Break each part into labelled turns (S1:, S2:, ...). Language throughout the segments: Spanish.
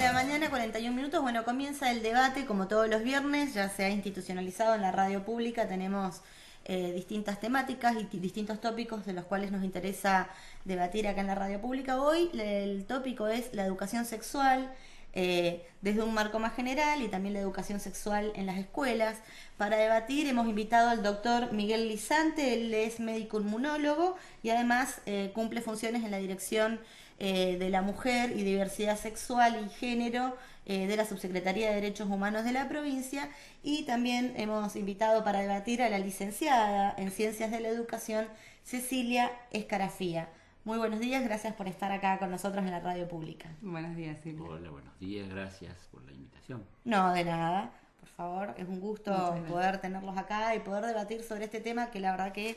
S1: la mañana, 41 minutos. Bueno, comienza el debate como todos los viernes, ya se ha institucionalizado en la radio pública, tenemos distintas temáticas y distintos tópicos de los cuales nos interesa debatir acá en la radio pública. Hoy el tópico es la educación sexual, desde un marco más general, y también la educación sexual en las escuelas. Para debatir hemos invitado al doctor Miguel Lizante. Él es médico inmunólogo y además cumple funciones en la dirección de la mujer y diversidad sexual y género de la Subsecretaría de Derechos Humanos de la provincia. Y también hemos invitado para debatir a la licenciada en Ciencias de la Educación, Cecilia Escarafía. Muy buenos días, gracias por estar acá con nosotros en la radio pública.
S2: Buenos días, Silvia.
S3: Hola, buenos días, gracias por la invitación.
S1: No, de nada, por favor, es un gusto poder tenerlos acá y poder debatir sobre este tema que la verdad que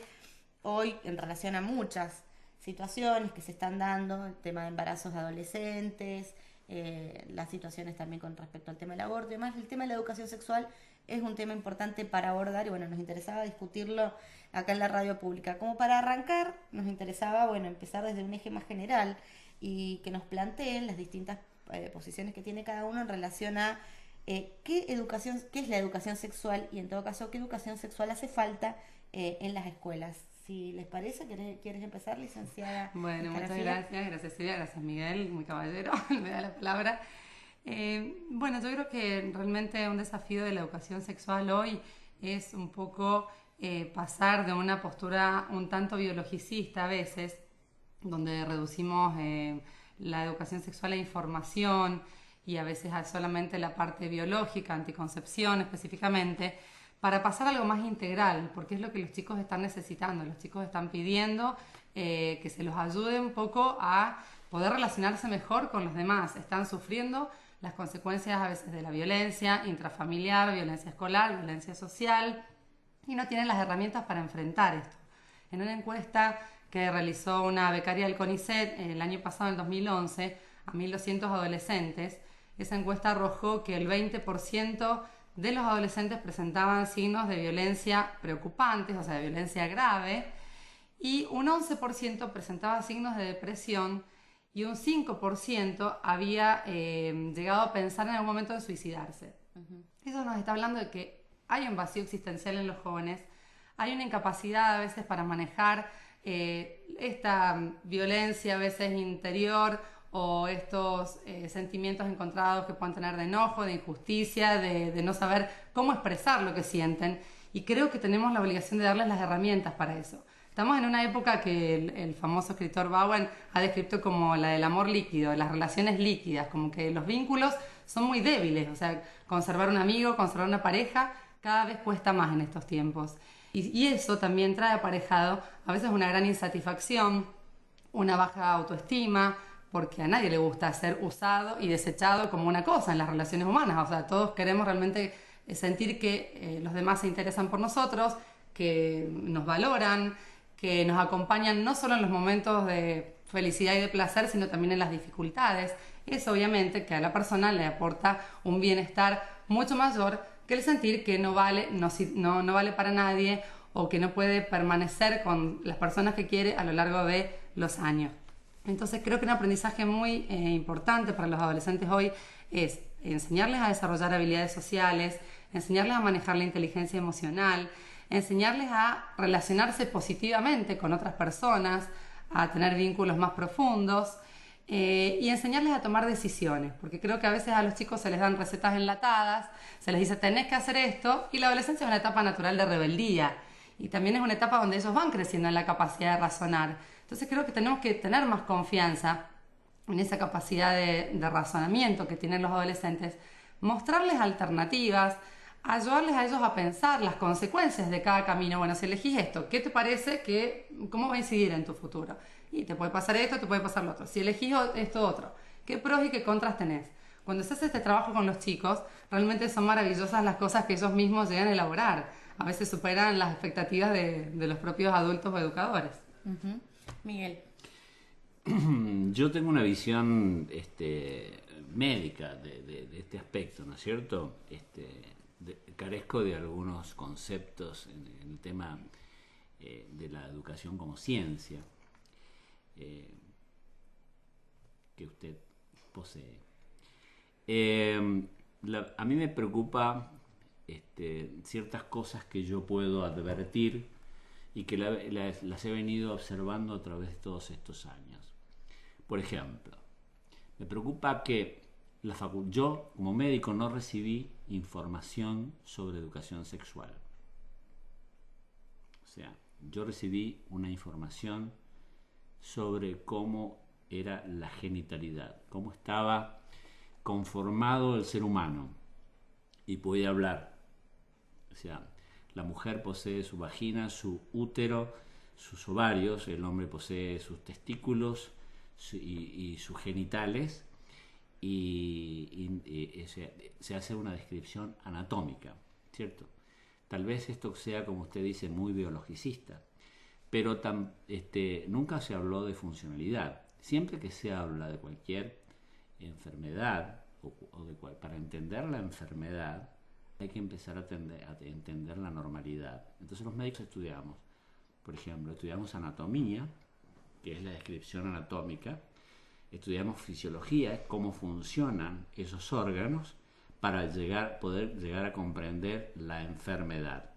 S1: hoy, en relación a muchas situaciones que se están dando, el tema de embarazos de adolescentes, las situaciones también con respecto al tema del aborto y demás, el tema de la educación sexual es un tema importante para abordar y bueno, nos interesaba discutirlo acá en la radio pública. Como para arrancar, nos interesaba, bueno, empezar desde un eje más general y que nos planteen las distintas posiciones que tiene cada uno en relación a qué es la educación sexual y en todo caso qué educación sexual hace falta en las escuelas. Si les parece, ¿quieres empezar, licenciada?
S2: Bueno, muchas gracias. Gracias, Silvia. Gracias, Miguel, muy caballero, me da la palabra. Bueno, yo creo que realmente un desafío de la educación sexual hoy es un poco pasar de una postura un tanto biologicista a veces, donde reducimos la educación sexual a información y a veces a solamente la parte biológica, anticoncepción específicamente, para pasar a algo más integral, porque es lo que los chicos están necesitando. Los chicos están pidiendo que se los ayude un poco a poder relacionarse mejor con los demás. Están sufriendo las consecuencias a veces de la violencia intrafamiliar, violencia escolar, violencia social, y no tienen las herramientas para enfrentar esto. En una encuesta que realizó una becaria del CONICET el año pasado, en 2011, a 1.200 adolescentes, esa encuesta arrojó que el 20% de los adolescentes presentaban signos de violencia preocupantes, o sea, de violencia grave, y un 11% presentaba signos de depresión y un 5% había llegado a pensar en algún momento en suicidarse. Eso nos está hablando de que hay un vacío existencial en los jóvenes, hay una incapacidad a veces para manejar esta violencia a veces interior o estos sentimientos encontrados que pueden tener de enojo, de injusticia, de no saber cómo expresar lo que sienten. Y creo que tenemos la obligación de darles las herramientas para eso. Estamos en una época que el famoso escritor Bowen ha descrito como la del amor líquido, las relaciones líquidas, como que los vínculos son muy débiles. O sea, conservar un amigo, conservar una pareja, cada vez cuesta más en estos tiempos. Y eso también trae aparejado a veces una gran insatisfacción, una baja autoestima, porque a nadie le gusta ser usado y desechado como una cosa en las relaciones humanas. O sea, todos queremos realmente sentir que los demás se interesan por nosotros, que nos valoran, que nos acompañan no solo en los momentos de felicidad y de placer, sino también en las dificultades. Eso obviamente que a la persona le aporta un bienestar mucho mayor que el sentir que no vale, no vale para nadie o que no puede permanecer con las personas que quiere a lo largo de los años. Entonces creo que un aprendizaje muy importante para los adolescentes hoy es enseñarles a desarrollar habilidades sociales, enseñarles a manejar la inteligencia emocional, enseñarles a relacionarse positivamente con otras personas, a tener vínculos más profundos y enseñarles a tomar decisiones, porque creo que a veces a los chicos se les dan recetas enlatadas, se les dice tenés que hacer esto, y la adolescencia es una etapa natural de rebeldía y también es una etapa donde ellos van creciendo en la capacidad de razonar. Entonces creo que tenemos que tener más confianza en esa capacidad de razonamiento que tienen los adolescentes, mostrarles alternativas, ayudarles a ellos a pensar las consecuencias de cada camino. Bueno, si elegís esto, ¿qué te parece cómo va a incidir en tu futuro? Y te puede pasar esto, te puede pasar lo otro. Si elegís esto otro, ¿qué pros y qué contras tenés? Cuando se hace este trabajo con los chicos, realmente son maravillosas las cosas que ellos mismos llegan a elaborar. A veces superan las expectativas de los propios adultos o educadores.
S1: Miguel.
S3: Yo tengo una visión médica de este aspecto, ¿no es cierto? Carezco de algunos conceptos en el tema de la educación como ciencia que usted posee. A mí me preocupa ciertas cosas que yo puedo advertir y que las he venido observando a través de todos estos años. Por ejemplo, me preocupa que yo como médico no recibí información sobre educación sexual. O sea, yo recibí una información sobre cómo era la genitalidad, cómo estaba conformado el ser humano, y podía hablar. O sea, la mujer posee su vagina, su útero, sus ovarios, el hombre posee sus testículos y sus genitales, y se hace una descripción anatómica, ¿cierto? Tal vez esto sea, como usted dice, muy biologicista, pero nunca se habló de funcionalidad. Siempre que se habla de cualquier enfermedad, para entender la enfermedad, hay que empezar a entender la normalidad. Entonces los médicos estudiamos, por ejemplo, estudiamos anatomía, que es la descripción anatómica, estudiamos fisiología, cómo funcionan esos órganos para poder llegar a comprender la enfermedad.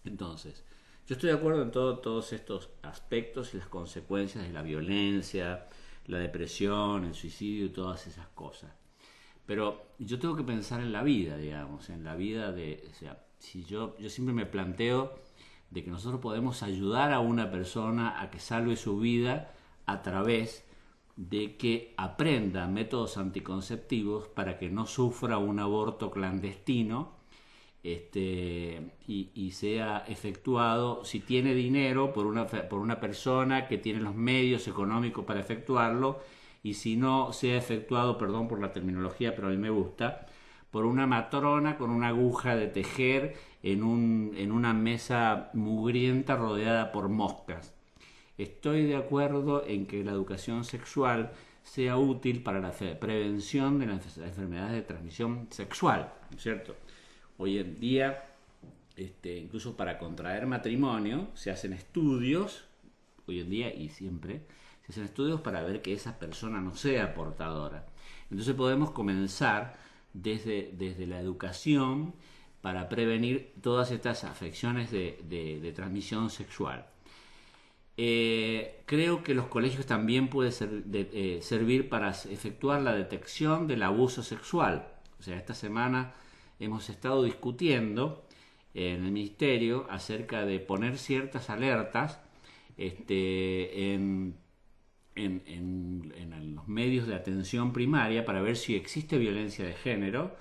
S3: Entonces, yo estoy de acuerdo en todos estos aspectos y las consecuencias de la violencia, la depresión, el suicidio y todas esas cosas. Pero yo tengo que pensar en la vida, digamos, en la vida o sea, si yo siempre me planteo de que nosotros podemos ayudar a una persona a que salve su vida a través de que aprenda métodos anticonceptivos para que no sufra un aborto clandestino, y sea efectuado, si tiene dinero, por una persona que tiene los medios económicos para efectuarlo, y si no, sea efectuado, perdón por la terminología, pero a mí me gusta, por una matrona con una aguja de tejer en una mesa mugrienta rodeada por moscas. Estoy de acuerdo en que la educación sexual sea útil para la prevención de las enfermedades de transmisión sexual, ¿no es cierto? Hoy en día, incluso para contraer matrimonio, se hacen estudios, hoy en día y siempre, se hacen estudios para ver que esa persona no sea portadora. Entonces podemos comenzar desde la educación para prevenir todas estas afecciones de transmisión sexual. Creo que los colegios también pueden servir para efectuar la detección del abuso sexual. O sea, esta semana hemos estado discutiendo en el ministerio acerca de poner ciertas alertas en los medios de atención primaria para ver si existe violencia de género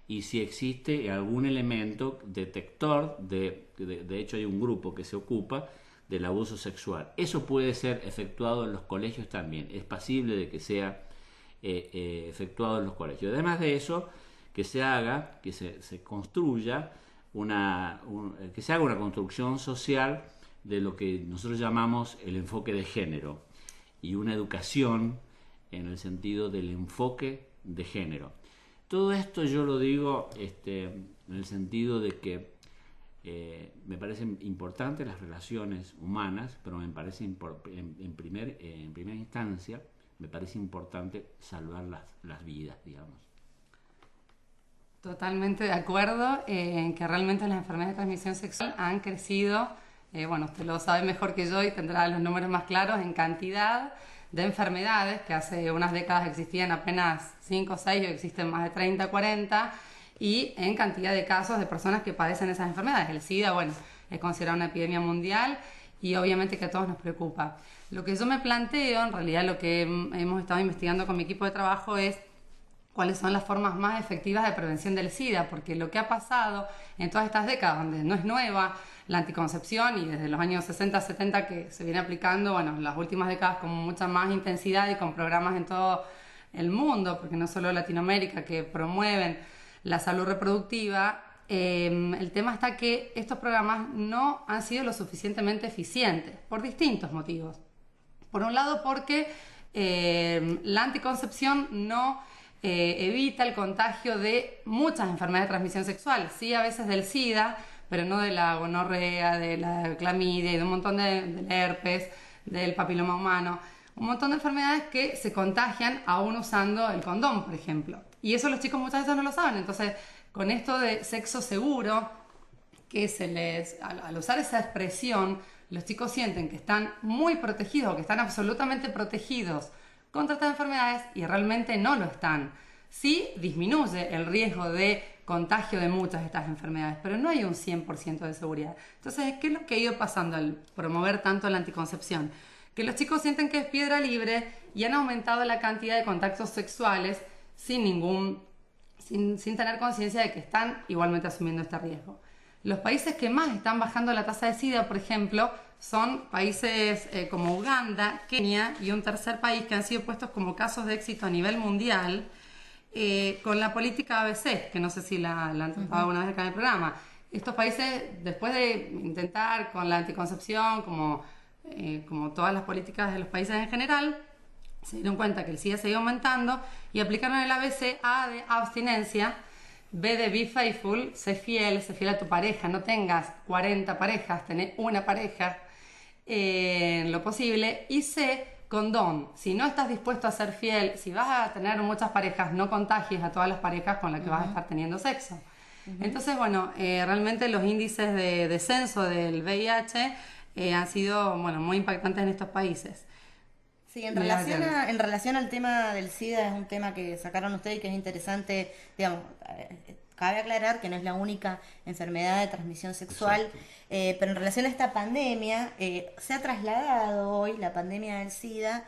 S3: y si existe algún elemento detector de hecho hay un grupo que se ocupa del abuso sexual. Eso puede ser efectuado en los colegios también, es pasible de que sea efectuado en los colegios. Además de eso, que se construya que se haga una construcción social de lo que nosotros llamamos el enfoque de género, y una educación en el sentido del enfoque de género. Todo esto yo lo digo en el sentido de que me parecen importantes las relaciones humanas, pero me parece en primera instancia me parece importante salvar las vidas, digamos.
S2: Totalmente de acuerdo en que realmente las enfermedades de transmisión sexual han crecido, bueno, usted lo sabe mejor que yo y tendrá los números más claros, en cantidad de enfermedades que hace unas décadas existían apenas 5 o 6, hoy existen más de 30, 40, y en cantidad de casos de personas que padecen esas enfermedades. El SIDA, bueno, es considerado una epidemia mundial y obviamente que a todos nos preocupa. Lo que yo me planteo, en realidad lo que hemos estado investigando con mi equipo de trabajo es cuáles son las formas más efectivas de prevención del SIDA, porque lo que ha pasado en todas estas décadas, donde no es nueva la anticoncepción y desde los años 60, 70 que se viene aplicando, bueno, en las últimas décadas con mucha más intensidad y con programas en todo el mundo, porque no solo Latinoamérica, que promueven la salud reproductiva, el tema está que estos programas no han sido lo suficientemente eficientes por distintos motivos. Por un lado, porque la anticoncepción no evita el contagio de muchas enfermedades de transmisión sexual, sí a veces del SIDA, pero no de la gonorrea, de la clamidia y de un montón del herpes, del papiloma humano. un montón de enfermedades que se contagian aún usando el condón, por ejemplo. Y eso los chicos muchas veces no lo saben. Entonces, con esto de sexo seguro, que al usar esa expresión, los chicos sienten que están muy protegidos, que están absolutamente protegidos contra estas enfermedades y realmente no lo están. Sí disminuye el riesgo de contagio de muchas de estas enfermedades, pero no hay un 100% de seguridad. Entonces, ¿qué es lo que ha ido pasando al promover tanto la anticoncepción? Que los chicos sienten que es piedra libre y han aumentado la cantidad de contactos sexuales sin tener conciencia de que están igualmente asumiendo este riesgo. Los países que más están bajando la tasa de SIDA, por ejemplo, son países como Uganda, Kenia y un tercer país que han sido puestos como casos de éxito a nivel mundial con la política ABC, que no sé si la han tratado alguna vez acá en el programa. Estos países, después de intentar con la anticoncepción, como todas las políticas de los países en general, se dieron cuenta que el SIDA seguía aumentando y aplicaron el ABC: A de abstinencia, B de be faithful, sé fiel a tu pareja, no tengas 40 parejas, tenés una pareja en lo posible, y C, condón. Si no estás dispuesto a ser fiel, si vas a tener muchas parejas, no contagies a todas las parejas con las que vas a estar teniendo sexo. Entonces, bueno, realmente los índices de descenso del VIH han sido, bueno, muy impactantes en estos países.
S1: Sí, en relación al tema del SIDA, es un tema que sacaron ustedes y que es interesante, digamos, cabe aclarar que no es la única enfermedad de transmisión sexual, pero en relación a esta pandemia, se ha trasladado hoy la pandemia del SIDA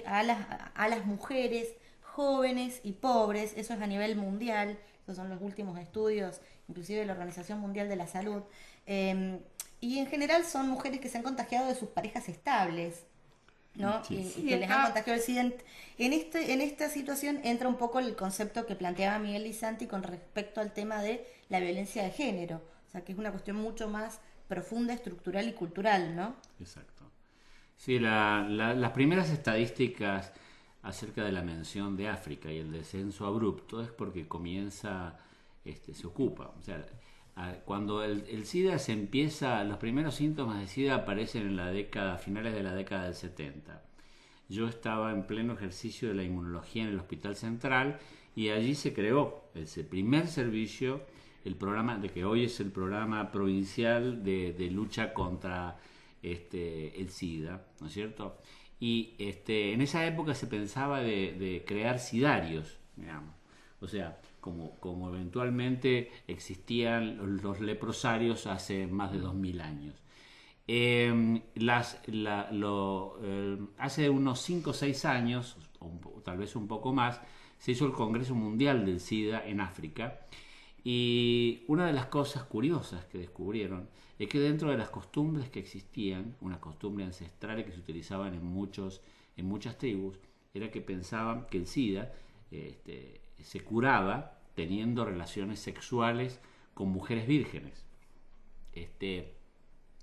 S1: a las mujeres jóvenes y pobres. Eso es a nivel mundial, esos son los últimos estudios, inclusive de la Organización Mundial de la Salud, y en general son mujeres que se han contagiado de sus parejas estables, ¿no?
S3: Sí.
S1: Y que les han contagiado el SIDA. En esta situación entra un poco el concepto que planteaba Miguel Lisanti con respecto al tema de la violencia de género, o sea, que es una cuestión mucho más profunda, estructural y cultural, ¿no?
S3: Exacto. Sí, las primeras estadísticas acerca de la mención de África y el descenso abrupto es porque se ocupa, o sea, cuando el SIDA se empieza, los primeros síntomas de SIDA aparecen en finales de la década del 70. Yo estaba en pleno ejercicio de la inmunología en el Hospital Central y allí se creó ese primer servicio, el programa de que hoy es el programa provincial de lucha contra el SIDA, ¿no es cierto? Y en esa época se pensaba de crear sidarios, digamos, o sea, como eventualmente existían los leprosarios hace más de 2000 años. Hace unos 5 o 6 años, o tal vez un poco más, se hizo el Congreso Mundial del SIDA en África, y una de las cosas curiosas que descubrieron es que dentro de las costumbres que existían, unas costumbres ancestrales que se utilizaban en muchas tribus, era que pensaban que el SIDA se curaba teniendo relaciones sexuales con mujeres vírgenes.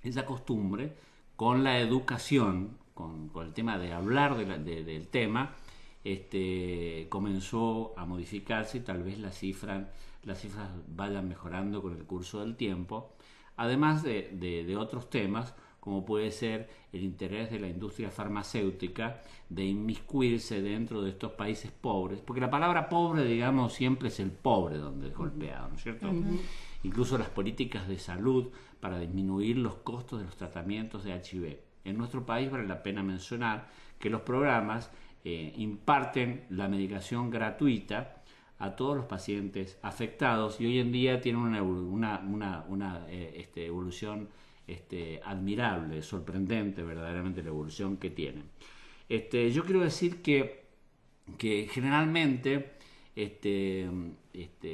S3: Esa costumbre, con la educación, con el tema de hablar del tema, comenzó a modificarse y tal vez las cifras vayan mejorando con el curso del tiempo, además de otros temas, como puede ser el interés de la industria farmacéutica de inmiscuirse dentro de estos países pobres, porque la palabra pobre, digamos, siempre es el pobre donde es golpeado, ¿no es cierto? Incluso las políticas de salud para disminuir los costos de los tratamientos de HIV. En nuestro país vale la pena mencionar que los programas imparten la medicación gratuita a todos los pacientes afectados y hoy en día tienen una evolución admirable, sorprendente verdaderamente la evolución que tienen. Yo quiero decir que generalmente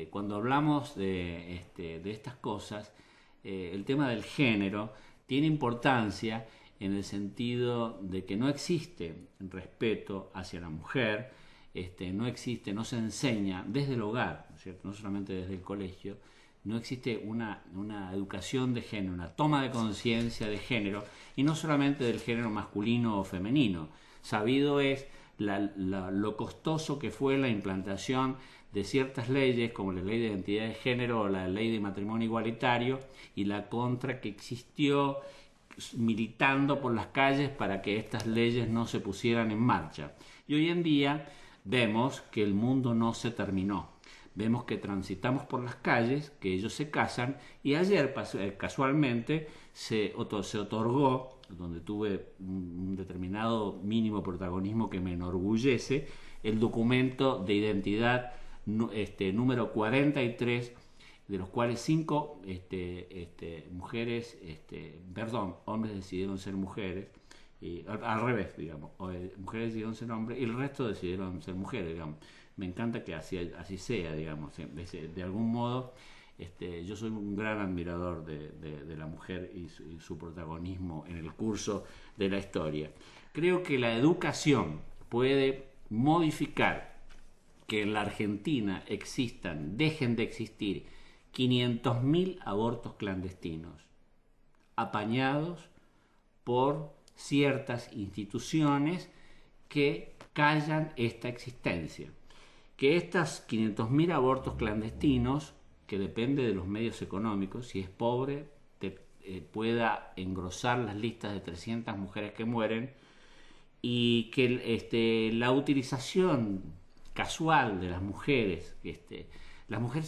S3: cuando hablamos de estas cosas, el tema del género tiene importancia en el sentido de que no existe respeto hacia la mujer, no se enseña desde el hogar, ¿no es cierto? No solamente desde el colegio, no existe una educación de género, una toma de conciencia de género, y no solamente del género masculino o femenino. Sabido es lo costoso que fue la implantación de ciertas leyes, como la ley de identidad de género o la ley de matrimonio igualitario, y la contra que existió militando por las calles para que estas leyes no se pusieran en marcha. Y hoy en día vemos que el mundo no se terminó. Vemos que transitamos por las calles, que ellos se casan, y ayer casualmente se otorgó, donde tuve un determinado mínimo protagonismo que me enorgullece, el documento de identidad número 43, de los cuales 5 hombres decidieron ser mujeres, y al revés, digamos, mujeres decidieron ser hombres y el resto decidieron ser mujeres, digamos. Me encanta que así sea, digamos. De algún modo, yo soy un gran admirador de la mujer y su protagonismo en el curso de la historia. Creo que la educación puede modificar que en la Argentina dejen de existir 500.000 abortos clandestinos, apañados por ciertas instituciones que callan esta existencia. Que estas 500.000 abortos clandestinos, que depende de los medios económicos, si es pobre, pueda engrosar las listas de 300 mujeres que mueren, y que la utilización casual de las mujeres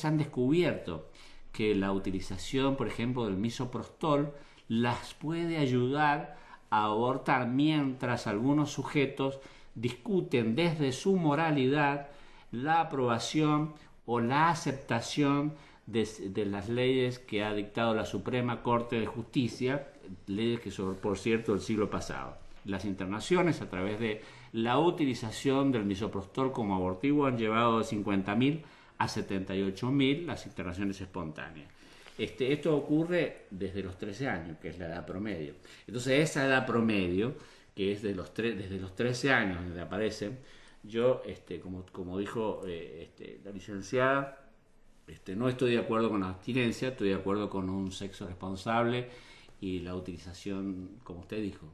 S3: han descubierto que la utilización, por ejemplo, del misoprostol las puede ayudar a abortar, mientras algunos sujetos discuten desde su moralidad la aprobación o la aceptación de las leyes que ha dictado la Suprema Corte de Justicia, leyes que son, por cierto, del siglo pasado. Las internaciones, a través de la utilización del misoprostol como abortivo, han llevado de 50.000 a 78.000 las internaciones espontáneas. Esto ocurre desde los 13 años, que es la edad promedio. Entonces, esa edad promedio, que es desde los 13 años donde aparecen, yo, como dijo la licenciada, no estoy de acuerdo con la abstinencia, estoy de acuerdo con un sexo responsable y la utilización, como usted dijo,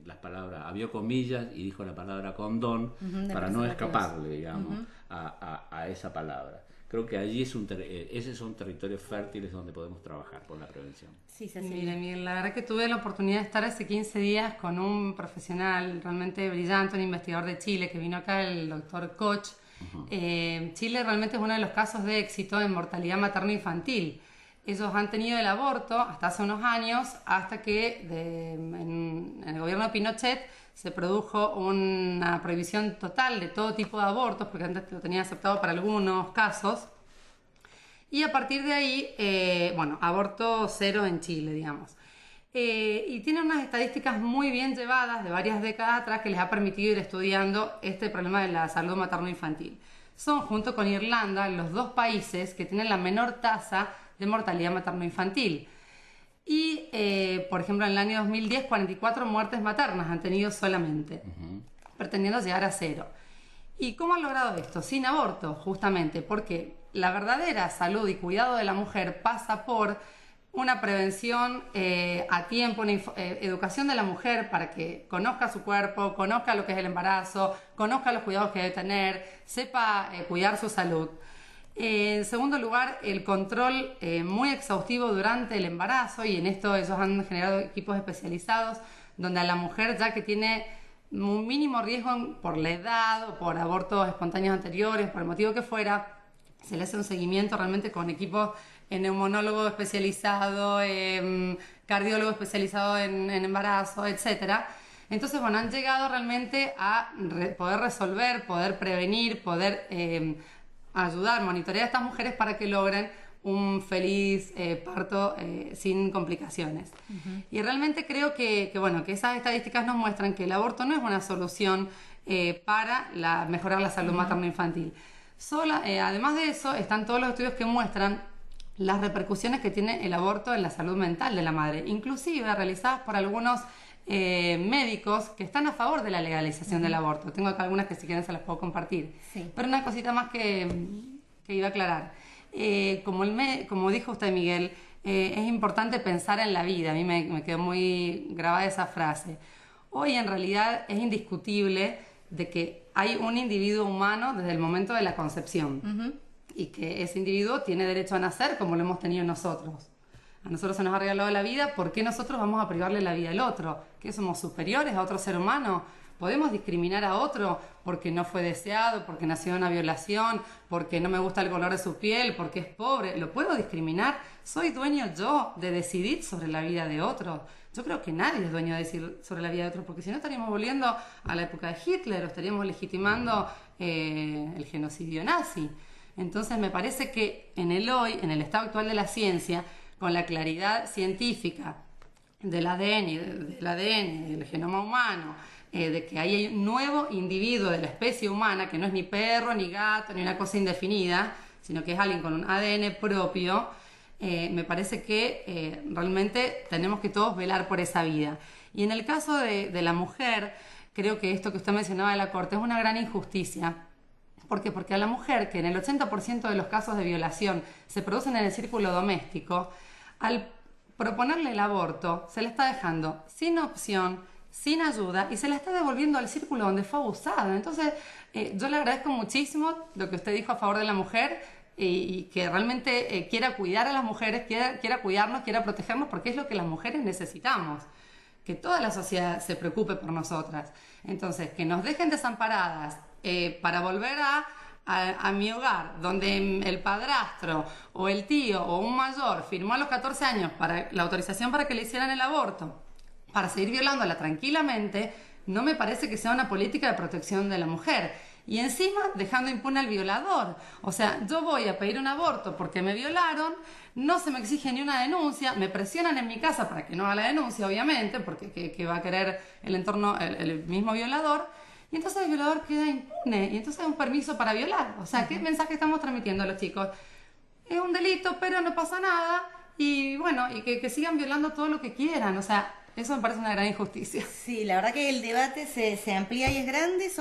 S3: las palabras, abrió comillas y dijo la palabra condón, para no escaparle, digamos, a esa palabra. Creo que allí esos son territorios fértiles donde podemos trabajar por la prevención.
S1: Sí, Cecilia.
S2: Mira, la verdad que tuve la oportunidad de estar hace 15 días con un profesional realmente brillante, un investigador de Chile que vino acá, el doctor Koch. Chile realmente es uno de los casos de éxito en mortalidad materno-infantil. Ellos han tenido el aborto hasta hace unos años, hasta que en el gobierno de Pinochet se produjo una prohibición total de todo tipo de abortos, porque antes lo tenía aceptado para algunos casos. Y a partir de ahí, aborto cero en Chile, digamos. Y tiene unas estadísticas muy bien llevadas de varias décadas atrás que les ha permitido ir estudiando este problema de la salud materno-infantil. Son, junto con Irlanda, los 2 países que tienen la menor tasa de mortalidad materno-infantil. Y, por ejemplo, en el año 2010, 44 muertes maternas han tenido solamente, pretendiendo llegar a 0. ¿Y cómo han logrado esto? Sin aborto, justamente, porque la verdadera salud y cuidado de la mujer pasa por una prevención a tiempo, una educación de la mujer para que conozca su cuerpo, conozca lo que es el embarazo, conozca los cuidados que debe tener, sepa cuidar su salud. En segundo lugar, el control muy exhaustivo durante el embarazo, y en esto ellos han generado equipos especializados donde a la mujer, ya que tiene un mínimo riesgo por la edad o por abortos espontáneos anteriores, por el motivo que fuera, se le hace un seguimiento realmente con equipos neumonólogo especializado, cardiólogo especializado en embarazo, etc. Entonces, han llegado realmente a poder resolver, poder prevenir, poder ayudar, monitorear a estas mujeres para que logren un feliz parto sin complicaciones. Y realmente creo que esas estadísticas nos muestran que el aborto no es una solución para mejorar la salud materno-infantil. Además de eso, están todos los estudios que muestran las repercusiones que tiene el aborto en la salud mental de la madre, inclusive realizadas por algunos médicos que están a favor de la legalización del aborto. Tengo acá algunas que si quieren se las puedo compartir. Sí. Pero una cosita más que iba a aclarar. Como dijo usted, Miguel, es importante pensar en la vida. A mí me quedó muy grabada esa frase. Hoy en realidad es indiscutible de que hay un individuo humano desde el momento de la concepción y que ese individuo tiene derecho a nacer como lo hemos tenido nosotros. a nosotros se nos ha regalado la vida, ¿por qué nosotros vamos a privarle la vida al otro? ¿Qué somos superiores a otro ser humano? ¿Podemos discriminar a otro porque no fue deseado, porque nació en una violación, porque no me gusta el color de su piel, porque es pobre? ¿Lo puedo discriminar? ¿Soy dueño yo de decidir sobre la vida de otro? Yo creo que nadie es dueño de decidir sobre la vida de otro, porque si no estaríamos volviendo a la época de Hitler o estaríamos legitimando el genocidio nazi. Entonces me parece que en el hoy, en el estado actual de la ciencia, con la claridad científica del ADN, del genoma humano, de que hay un nuevo individuo de la especie humana, que no es ni perro, ni gato, ni una cosa indefinida, sino que es alguien con un ADN propio, me parece que realmente tenemos que todos velar por esa vida. Y en el caso de la mujer, creo que esto que usted mencionaba de la Corte es una gran injusticia. ¿Por qué? Porque a la mujer, que en el 80% de los casos de violación se producen en el círculo doméstico, al proponerle el aborto, se le está dejando sin opción, sin ayuda, y se la está devolviendo al círculo donde fue abusada. Entonces, yo le agradezco muchísimo lo que usted dijo a favor de la mujer, y que realmente quiera cuidar a las mujeres, quiera cuidarnos, quiera protegernos, porque es lo que las mujeres necesitamos, que toda la sociedad se preocupe por nosotras. Entonces, que nos dejen desamparadas para volver a mi hogar, donde el padrastro o el tío o un mayor firmó a los 14 años para la autorización para que le hicieran el aborto, para seguir violándola tranquilamente, no me parece que sea una política de protección de la mujer. Y encima dejando impune al violador. O sea, yo voy a pedir un aborto porque me violaron, no se me exige ni una denuncia, me presionan en mi casa para que no haga la denuncia, obviamente, porque que va a querer el entorno, el mismo violador, y entonces el violador queda impune, y entonces es un permiso para violar. O sea, ¿qué mensaje estamos transmitiendo a los chicos? Es un delito, pero no pasa nada, y bueno, y que sigan violando todo lo que quieran. O sea, eso me parece una gran injusticia.
S1: Sí, la verdad que el debate se amplía y es grande.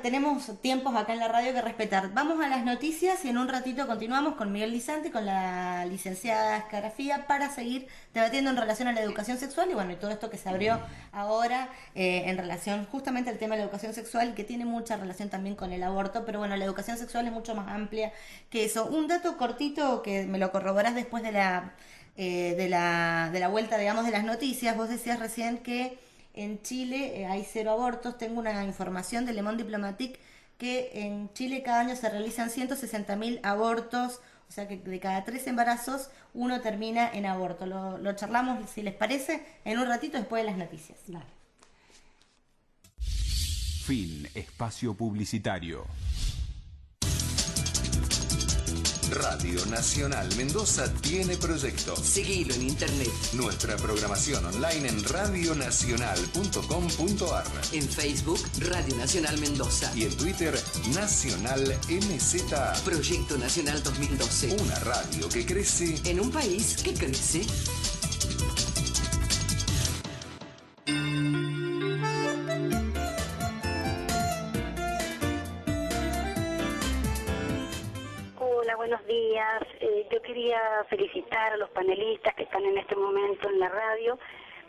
S1: Tenemos tiempos acá en la radio que respetar. Vamos a las noticias y en un ratito continuamos con Miguel Lizante, con la licenciada Escarafía, para seguir debatiendo en relación a la educación sexual y bueno, y todo esto que se abrió ahora en relación justamente al tema de la educación sexual, que tiene mucha relación también con el aborto, pero bueno, la educación sexual es mucho más amplia que eso. Un dato cortito que me lo corroborás después de la vuelta, digamos, de las noticias. Vos decías recién que en Chile hay 0 abortos. Tengo una información de Le Monde Diplomatique que en Chile cada año se realizan 160.000 abortos, o sea que de cada 3 embarazos uno termina en aborto. Lo charlamos, si les parece, en un ratito después de las noticias.
S2: Dale.
S4: Fin espacio publicitario.
S5: Radio Nacional Mendoza tiene proyectos.
S6: Seguilo en internet.
S5: Nuestra programación online en radionacional.com.ar.
S6: En Facebook, Radio Nacional Mendoza.
S5: Y en Twitter, Nacional MZA.
S6: Proyecto Nacional 2012.
S5: Una radio que crece
S6: en un país que crece.
S7: Buenos días. Yo quería felicitar a los panelistas que están en este momento en la radio,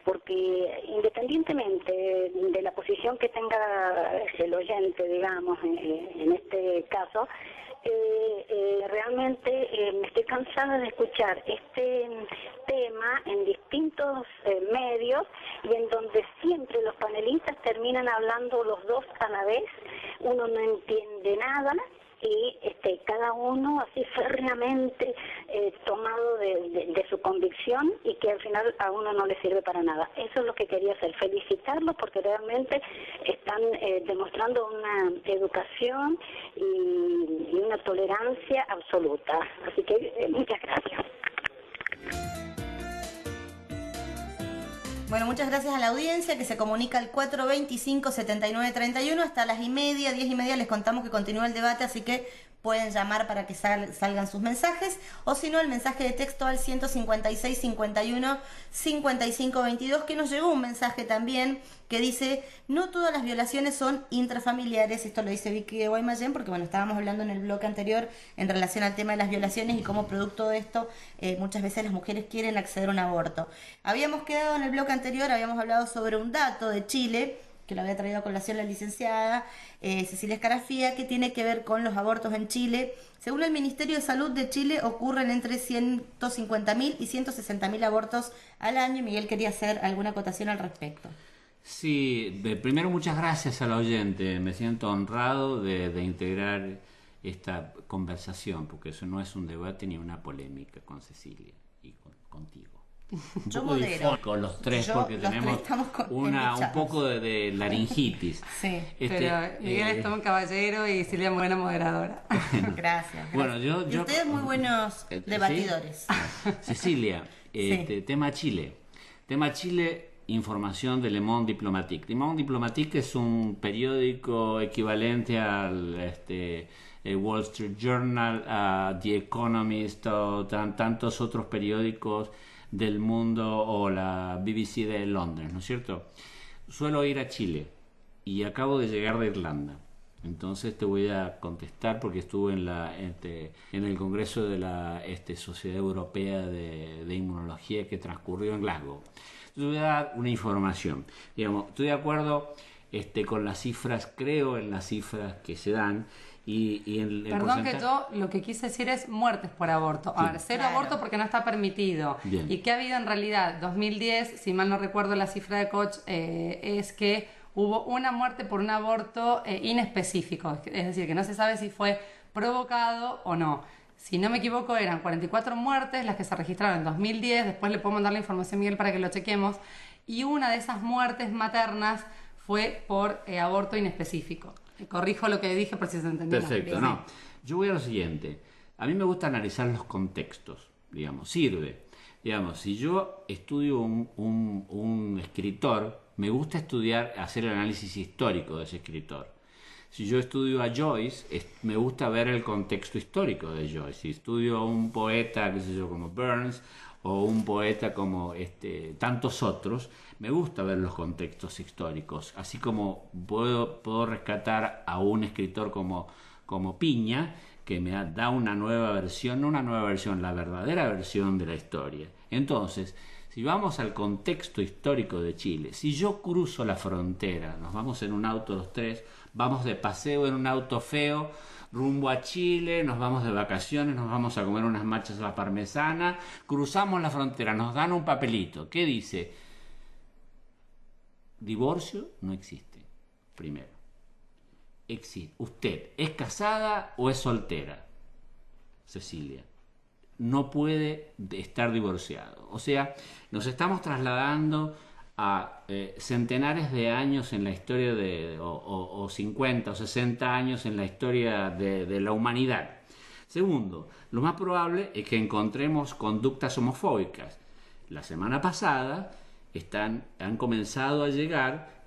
S7: porque independientemente de la posición que tenga el oyente, digamos, en este caso, realmente me estoy cansada de escuchar este tema en distintos medios y en donde siempre los panelistas terminan hablando los dos a la vez, uno no entiende nada y cada uno así férreamente tomado de su convicción y que al final a uno no le sirve para nada. Eso es lo que quería hacer, felicitarlos porque realmente están demostrando una educación y una tolerancia absoluta. Así que muchas gracias.
S1: Bueno, muchas gracias a la audiencia que se comunica al 425-7931 hasta las 10:30 les contamos que continúa el debate, así que pueden llamar para que salgan sus mensajes, o si no, el mensaje de texto al 156-51-5522, que nos llegó un mensaje también que dice: no todas las violaciones son intrafamiliares. Esto lo dice Vicky de Guaymallén porque bueno, estábamos hablando en el bloque anterior en relación al tema de las violaciones y cómo producto de esto muchas veces las mujeres quieren acceder a un aborto. Habíamos quedado en el bloque anterior, habíamos hablado sobre un dato de Chile que lo había traído a colación la licenciada Cecilia Escarafía, que tiene que ver con los abortos en Chile. Según el Ministerio de Salud de Chile, ocurren entre 150.000 y 160.000 abortos al año, y Miguel quería hacer alguna acotación al respecto.
S3: Sí, primero muchas gracias al oyente, me siento honrado de integrar esta conversación, porque eso no es un debate ni una polémica con Cecilia y contigo.
S1: Yo modero.
S3: Con los tres, porque
S1: Los
S3: tenemos
S1: tres estamos
S3: un poco de laringitis.
S1: Sí,
S2: pero Miguel es todo un caballero y Silvia muy buena moderadora.
S1: Gracias.
S3: Bueno,
S1: y ustedes muy buenos debatidores.
S3: ¿sí? Cecilia,
S1: Sí.
S3: tema Chile. Tema Chile, información de Le Monde Diplomatique. Le Monde Diplomatique es un periódico equivalente al el Wall Street Journal, a The Economist o tantos otros periódicos del mundo, o la BBC de Londres, ¿no es cierto? Suelo ir a Chile y acabo de llegar de Irlanda, entonces te voy a contestar porque estuve en el Congreso de la Sociedad Europea de Inmunología que transcurrió en Glasgow. Te voy a dar una información. Digamos, estoy de acuerdo con las cifras, creo en las cifras que se dan. Y en el
S2: Perdón que yo lo que quise decir es muertes por aborto. A ver, cero aborto porque no está permitido.
S3: Bien.
S2: ¿Y qué ha habido en realidad? 2010, si mal no recuerdo la cifra de Koch, es que hubo una muerte por un aborto inespecífico. Es decir, que no se sabe si fue provocado o no. Si no me equivoco, eran 44 muertes las que se registraron en 2010. Después le puedo mandar la información a Miguel para que lo chequemos. Y una de esas muertes maternas fue por aborto inespecífico. Corrijo lo que dije por si se entendió.
S3: Perfecto, no. Yo voy a lo siguiente. A mí me gusta analizar los contextos, digamos, sirve. Digamos, si yo estudio un escritor, me gusta hacer el análisis histórico de ese escritor. Si yo estudio a Joyce, me gusta ver el contexto histórico de Joyce. Si estudio a un poeta, qué sé yo, como Burns, o un poeta como tantos otros, me gusta ver los contextos históricos, así como puedo rescatar a un escritor como Piña, que me da una nueva versión, no una nueva versión, la verdadera versión de la historia. Entonces, si vamos al contexto histórico de Chile, si yo cruzo la frontera, nos vamos en un auto los tres, vamos de paseo en un auto feo, rumbo a Chile, nos vamos de vacaciones, nos vamos a comer unas machas a la parmesana, cruzamos la frontera, nos dan un papelito, ¿qué dice? Divorcio no existe, primero. Existe. ¿Usted es casada o es soltera? Cecilia. No puede estar divorciado. O sea, nos estamos trasladando a centenares de años en la historia o 50 o 60 años en la historia de la humanidad. Segundo, lo más probable es que encontremos conductas homofóbicas. La semana pasada han comenzado a llegar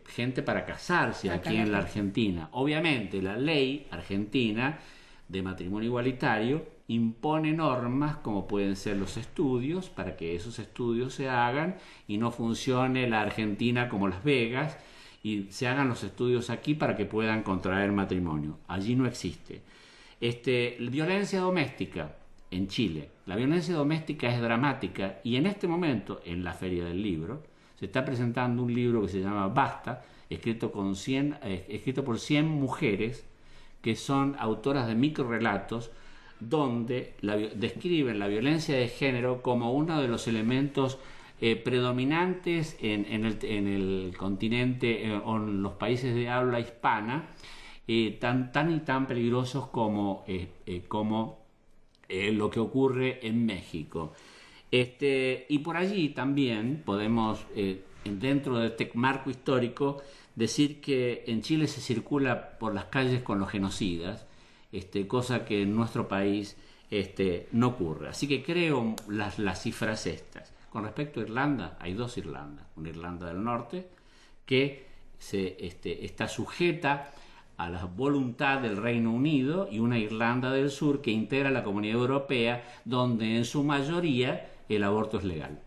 S3: gente para casarse aquí en la Argentina. Obviamente la ley argentina de matrimonio igualitario impone normas como pueden ser los estudios, para que esos estudios se hagan y no funcione la Argentina como Las Vegas, y se hagan los estudios aquí para que puedan contraer matrimonio. Allí no existe. Violencia doméstica en Chile. La violencia doméstica es dramática, y en este momento, en la Feria del Libro, se está presentando un libro que se llama Basta, escrito por 100 mujeres que son autoras de microrelatos donde describen la violencia de género como uno de los elementos predominantes en el continente o en los países de habla hispana, tan peligrosos como lo que ocurre en México. Y por allí también podemos, dentro de este marco histórico, decir que en Chile se circula por las calles con los genocidas, cosa que en nuestro país no ocurre. Así que creo las cifras estas. Con respecto a Irlanda, hay dos Irlandas. Una Irlanda del Norte que está sujeta a la voluntad del Reino Unido, y una Irlanda del Sur que integra la Comunidad Europea, donde en su mayoría el aborto es legal.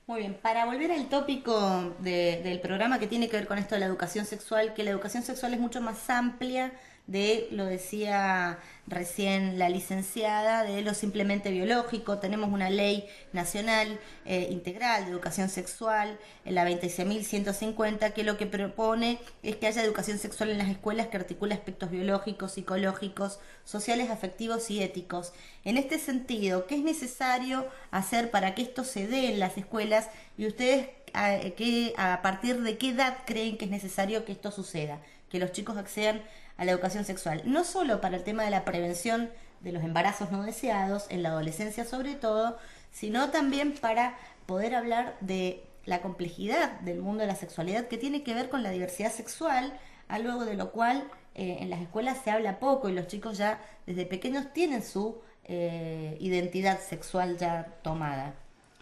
S1: Muy bien, para volver al tópico del programa que tiene que ver con esto de la educación sexual, que la educación sexual es mucho más amplia de, lo decía recién la licenciada, de lo simplemente biológico. Tenemos una ley nacional integral de educación sexual, la 26.150, que lo que propone es que haya educación sexual en las escuelas que articula aspectos biológicos, psicológicos, sociales, afectivos y éticos. En este sentido, ¿qué es necesario hacer para que esto se dé en las escuelas? Y ustedes, ¿a partir de qué edad creen que es necesario que esto suceda? Que los chicos accedan a la educación sexual, no solo para el tema de la prevención de los embarazos no deseados, en la adolescencia sobre todo, sino también para poder hablar de la complejidad del mundo de la sexualidad, que tiene que ver con la diversidad sexual, algo de lo cual en las escuelas se habla poco, y los chicos ya desde pequeños tienen su identidad sexual ya tomada.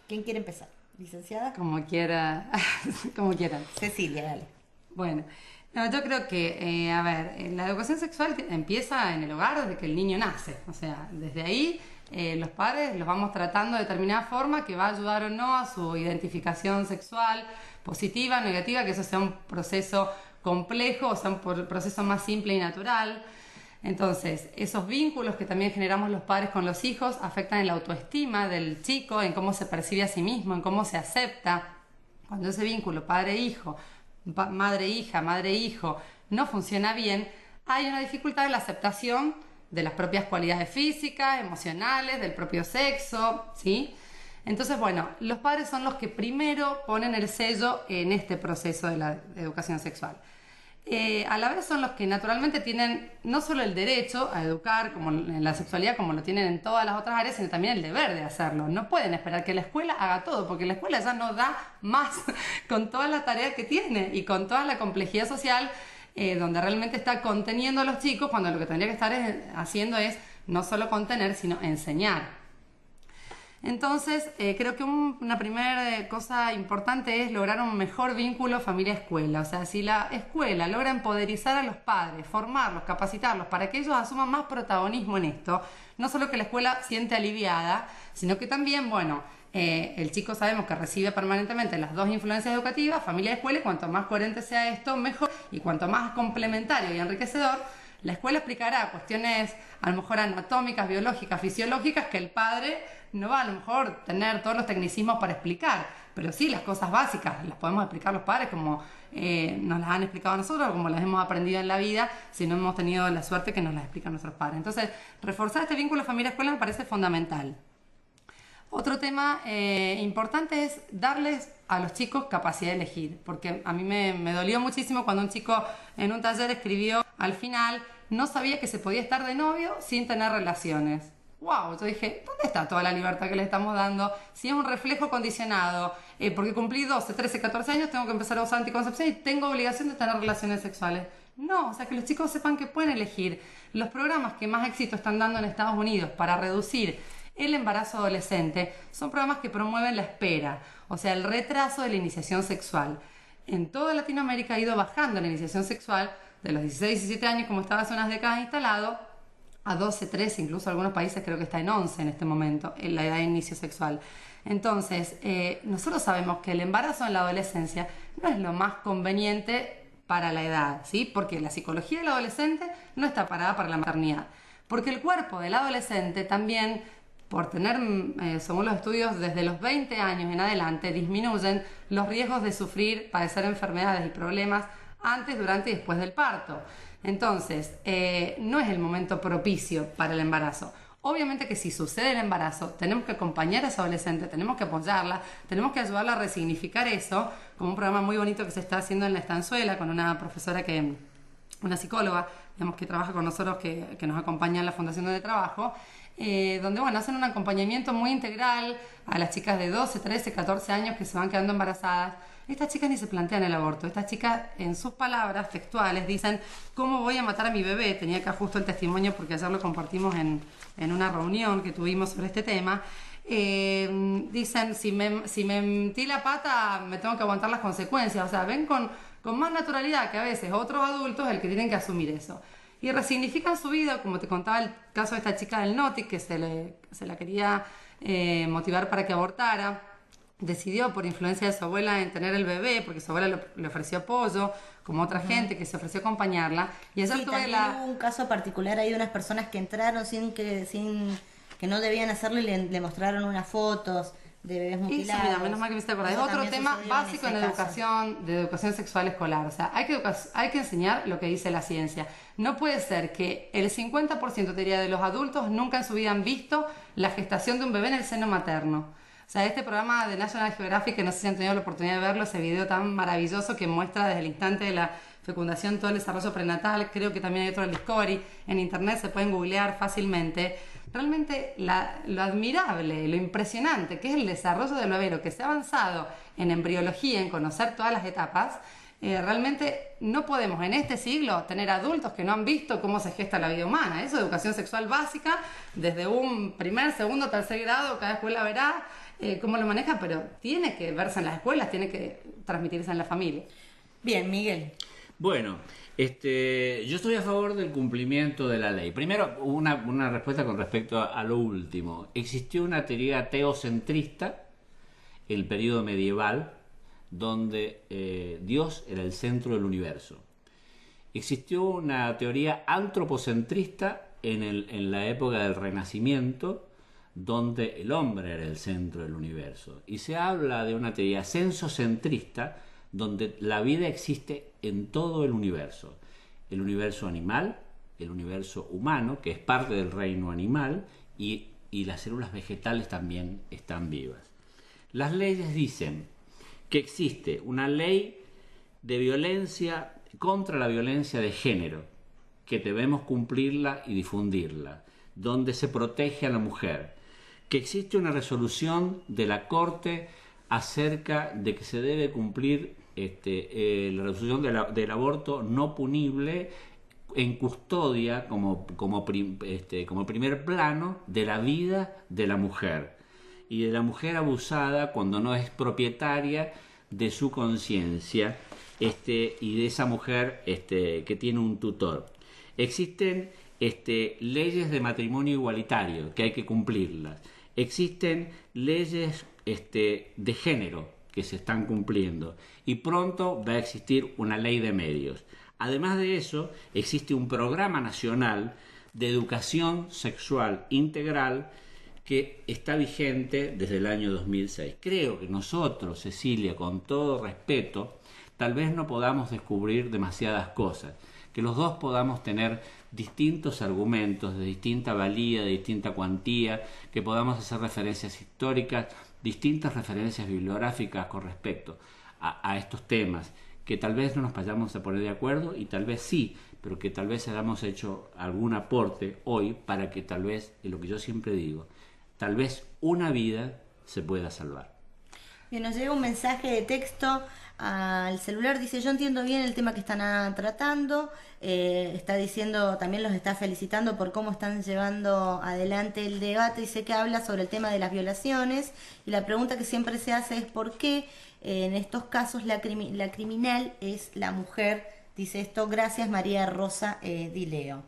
S1: ¿Quién quiere empezar? ¿Licenciada?
S2: Como quiera, como quieran.
S1: Cecilia, dale.
S2: Bueno, no, yo creo que, la educación sexual empieza en el hogar desde que el niño nace. O sea, desde ahí los padres los vamos tratando de determinada forma que va a ayudar o no a su identificación sexual, positiva, negativa, que eso sea un proceso complejo o sea un proceso más simple y natural. Entonces, esos vínculos que también generamos los padres con los hijos afectan en la autoestima del chico, en cómo se percibe a sí mismo, en cómo se acepta. Cuando ese vínculo padre-hijo, madre-hija, madre-hijo, no funciona bien, hay una dificultad en la aceptación de las propias cualidades físicas, emocionales, del propio sexo, ¿sí? Entonces, bueno, los padres son los que primero ponen el sello en este proceso de la educación sexual. A la vez son los que naturalmente tienen no solo el derecho a educar como en la sexualidad como lo tienen en todas las otras áreas, sino también el deber de hacerlo. No pueden esperar que la escuela haga todo, porque la escuela ya no da más con todas las tareas que tiene y con toda la complejidad social donde realmente está conteniendo a los chicos, cuando lo que tendría que estar haciendo es no solo contener, sino enseñar. Entonces, creo que una primera cosa importante es lograr un mejor vínculo familia-escuela. O sea, si la escuela logra empoderizar a los padres, formarlos, capacitarlos para que ellos asuman más protagonismo en esto, no solo que la escuela siente aliviada, sino que también, bueno, el chico sabemos que recibe permanentemente las dos influencias educativas, familia y escuela, y cuanto más coherente sea esto, mejor, y cuanto más complementario y enriquecedor, la escuela explicará cuestiones a lo mejor anatómicas, biológicas, fisiológicas, que el padre no va a lo mejor tener todos los tecnicismos para explicar, pero sí las cosas básicas las podemos explicar los padres como nos las han explicado a nosotros, como las hemos aprendido en la vida, si no hemos tenido la suerte que nos las explican nuestros padres. Entonces, reforzar este vínculo familia-escuela me parece fundamental. Otro tema importante es darles a los chicos capacidad de elegir, porque a mí me dolió muchísimo cuando un chico en un taller escribió al final, no sabía que se podía estar de novio sin tener relaciones. ¡Wow! Yo dije, ¿dónde está toda la libertad que le estamos dando? Si es un reflejo condicionado, porque cumplí 12, 13, 14 años, tengo que empezar a usar anticoncepción y tengo obligación de tener relaciones sexuales. No, o sea, que los chicos sepan que pueden elegir. Los programas que más éxito están dando en Estados Unidos para reducir el embarazo adolescente son programas que promueven la espera, o sea, el retraso de la iniciación sexual. En toda Latinoamérica ha ido bajando la iniciación sexual de los 16, 17 años, como estaba hace unas décadas instalado, a 12, 13, incluso algunos países creo que está en 11 en este momento, en la edad de inicio sexual. Entonces, nosotros sabemos que el embarazo en la adolescencia no es lo más conveniente para la edad, ¿sí? Porque la psicología del adolescente no está parada para la maternidad. Porque el cuerpo del adolescente también, por tener, según los estudios, desde los 20 años en adelante, disminuyen los riesgos de sufrir, padecer enfermedades y problemas antes, durante y después del parto. Entonces, no es el momento propicio para el embarazo. Obviamente que si sucede el embarazo, tenemos que acompañar a esa adolescente, tenemos que apoyarla, tenemos que ayudarla a resignificar eso, como un programa muy bonito que se está haciendo en la Estanzuela con una profesora una psicóloga, digamos, que trabaja con nosotros, que nos acompaña en la Fundación de Trabajo, donde, bueno, hacen un acompañamiento muy integral a las chicas de 12, 13, 14 años que se van quedando embarazadas. Estas chicas ni se plantean el aborto. Estas chicas, en sus palabras textuales, dicen: ¿cómo voy a matar a mi bebé? Tenía acá justo el testimonio porque ayer lo compartimos en una reunión que tuvimos sobre este tema. Dicen: si me metí la pata, me tengo que aguantar las consecuencias. O sea, ven con más naturalidad que a veces otros adultos el que tienen que asumir eso. Y resignifican su vida, como te contaba el caso de esta chica del Noti, que se la quería motivar para que abortara. decidió por influencia de su abuela en tener el bebé, porque su abuela le ofreció apoyo, como otra gente que se ofreció a acompañarla. Y ayer
S1: Sí,
S2: tuve
S1: también hubo un caso particular ahí de unas personas que entraron sin que no debían hacerlo y le mostraron unas fotos de bebés mutilados.
S2: Eso, mira, menos mal que me hiciste acordar. Es
S1: Eso
S2: otro
S1: también
S2: tema
S1: sucedió
S2: básico en
S1: ese caso.
S2: educación, de educación sexual escolar. O sea, hay que enseñar lo que dice la ciencia. No puede ser que el 50%, te diría, de los adultos nunca en su vida han visto la gestación de un bebé en el seno materno. O sea, este programa de National Geographic, que no sé si han tenido la oportunidad de verlo, ese video tan maravilloso que muestra desde el instante de la fecundación todo el desarrollo prenatal, creo que también hay otro del Discovery, en internet se pueden googlear fácilmente. Realmente lo admirable, lo impresionante que es el desarrollo del bebé, lo que se ha avanzado en embriología, en conocer todas las etapas, realmente no podemos en este siglo tener adultos que no han visto cómo se gesta la vida humana. Eso es educación sexual básica, desde un primer, segundo, tercer grado, cada escuela verá cómo lo maneja, pero tiene que verse en las escuelas, tiene que transmitirse en la familia.
S1: Bien, Miguel.
S3: Bueno, yo estoy a favor del cumplimiento de la ley. Primero, una respuesta con respecto a lo último. Existió una teoría teocentrista en el periodo medieval, donde Dios era el centro del universo. Existió una teoría antropocentrista en la época del Renacimiento, donde el hombre era el centro del universo. Y se habla de una teoría censocentrista, donde la vida existe en todo el universo animal, el universo humano, que es parte del reino animal, y las células vegetales también están vivas. Las leyes dicen que existe una ley de violencia contra la violencia de género, que debemos cumplirla y difundirla, donde se protege a la mujer, que existe una resolución de la Corte acerca de que se debe cumplir la resolución del aborto no punible en custodia como primer plano de la vida de la mujer y de la mujer abusada cuando no es propietaria de su conciencia y de esa mujer que tiene un tutor. Existen leyes de matrimonio igualitario que hay que cumplirlas. Existen leyes de género que se están cumpliendo y pronto va a existir una ley de medios. Además de eso, existe un programa nacional de educación sexual integral que está vigente desde el año 2006. Creo que nosotros, Cecilia, con todo respeto, tal vez no podamos descubrir demasiadas cosas, que los dos podamos tener distintos argumentos de distinta valía, de distinta cuantía, que podamos hacer referencias históricas, distintas referencias bibliográficas con respecto a estos temas, que tal vez no nos vayamos a poner de acuerdo y tal vez sí, pero que tal vez hayamos hecho algún aporte hoy para que tal vez, es lo que yo siempre digo, tal vez una vida se pueda salvar.
S1: Bien, nos llega un mensaje de texto al celular, dice: yo entiendo bien el tema que están tratando, está diciendo, también los está felicitando por cómo están llevando adelante el debate, dice que habla sobre el tema de las violaciones y la pregunta que siempre se hace es por qué en estos casos la criminal es la mujer. Dice esto: gracias María Rosa Dileo.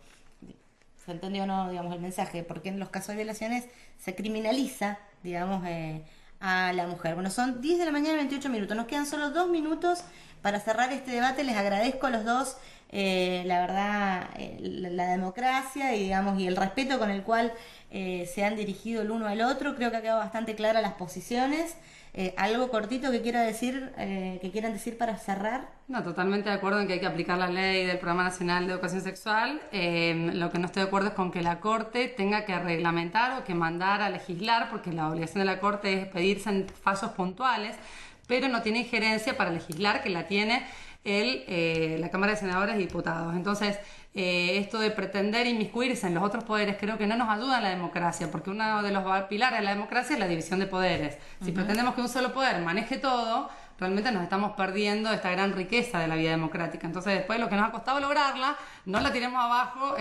S1: ¿Se entendió o no, digamos, el mensaje? Porque en los casos de violaciones se criminaliza, digamos, a la mujer. Bueno, son 10 de la mañana, 28 minutos. Nos quedan solo 2 minutos para cerrar este debate. Les agradezco a los dos, la verdad, la democracia y, digamos, y el respeto con el cual se han dirigido el uno al otro. Creo que ha quedado bastante claras las posiciones. ¿Algo cortito que quieran decir para cerrar?
S2: No, totalmente de acuerdo en que hay que aplicar la ley del Programa Nacional de Educación Sexual. Lo que no estoy de acuerdo es con que la Corte tenga que reglamentar o que mandar a legislar, porque la obligación de la Corte es pedirse en pasos puntuales, pero no tiene injerencia para legislar, que la tiene la Cámara de Senadores y Diputados. Entonces, esto de pretender inmiscuirse en los otros poderes creo que no nos ayuda en la democracia, porque uno de los pilares de la democracia es la división de poderes. Si pretendemos que un solo poder maneje todo, realmente nos estamos perdiendo esta gran riqueza de la vida democrática. Entonces, después lo que nos ha costado lograrla, no la tiremos abajo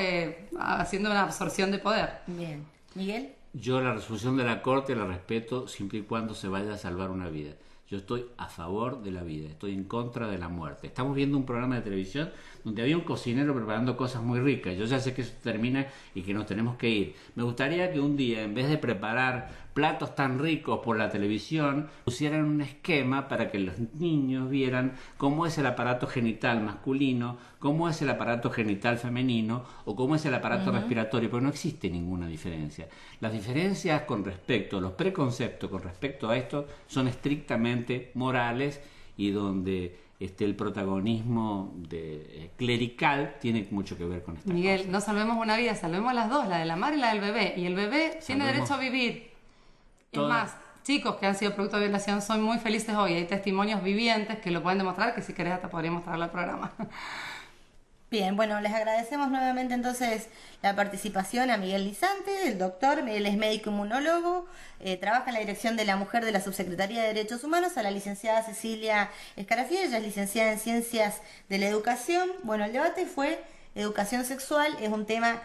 S2: haciendo una absorción de poder.
S1: Bien. ¿Miguel?
S3: Yo la resolución de la Corte la respeto siempre y cuando se vaya a salvar una vida. Yo estoy a favor de la vida, estoy en contra de la muerte. Estamos viendo un programa de televisión donde había un cocinero preparando cosas muy ricas. Yo ya sé que eso termina y que nos tenemos que ir. Me gustaría que un día, en vez de preparar platos tan ricos por la televisión pusieran un esquema para que los niños vieran cómo es el aparato genital masculino, cómo es el aparato genital femenino o cómo es el aparato respiratorio, porque no existe ninguna diferencia. Las diferencias con respecto, los preconceptos con respecto a esto son estrictamente morales y donde el protagonismo clerical tiene mucho que ver con esto.
S2: Miguel, no salvemos una vida, salvemos las dos, la de la madre y la del bebé. Y el bebé tiene derecho a vivir. Es más, chicos que han sido producto de violación son muy felices hoy. Hay testimonios vivientes que lo pueden demostrar, que si querés hasta podría mostrarlo al programa.
S1: Bien, bueno, les agradecemos nuevamente entonces la participación a Miguel Lizante, el doctor. Él es médico inmunólogo, trabaja en la dirección de la mujer de la Subsecretaría de Derechos Humanos, a la licenciada Cecilia Escarafiel, ella es licenciada en Ciencias de la Educación. Bueno, el debate fue educación sexual, es un tema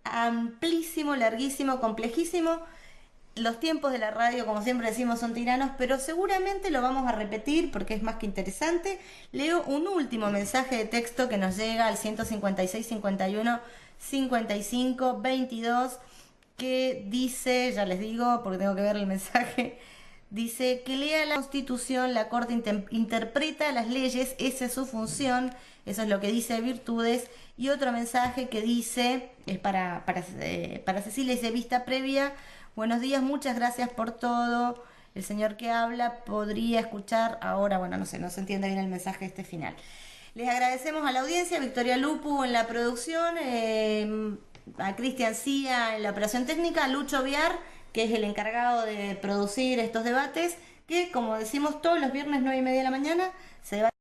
S1: amplísimo, larguísimo, complejísimo. Los tiempos de la radio, como siempre decimos, son tiranos, pero seguramente lo vamos a repetir porque es más que interesante. Leo un último mensaje de texto que nos llega al 156 51 55 22 que dice, ya les digo porque tengo que ver el mensaje, dice que lea la Constitución, la Corte interpreta las leyes, esa es su función, eso es lo que dice Virtudes. Y otro mensaje que dice, es para Cecilia, dice: vista previa. Buenos días, muchas gracias por todo. El señor que habla podría escuchar ahora, bueno, no sé, no se entiende bien el mensaje final. Les agradecemos a la audiencia, a Victoria Lupu en la producción, a Cristian Cía en la operación técnica, a Lucho Viar, que es el encargado de producir estos debates, que como decimos todos los viernes 9:30 de la mañana, se debate.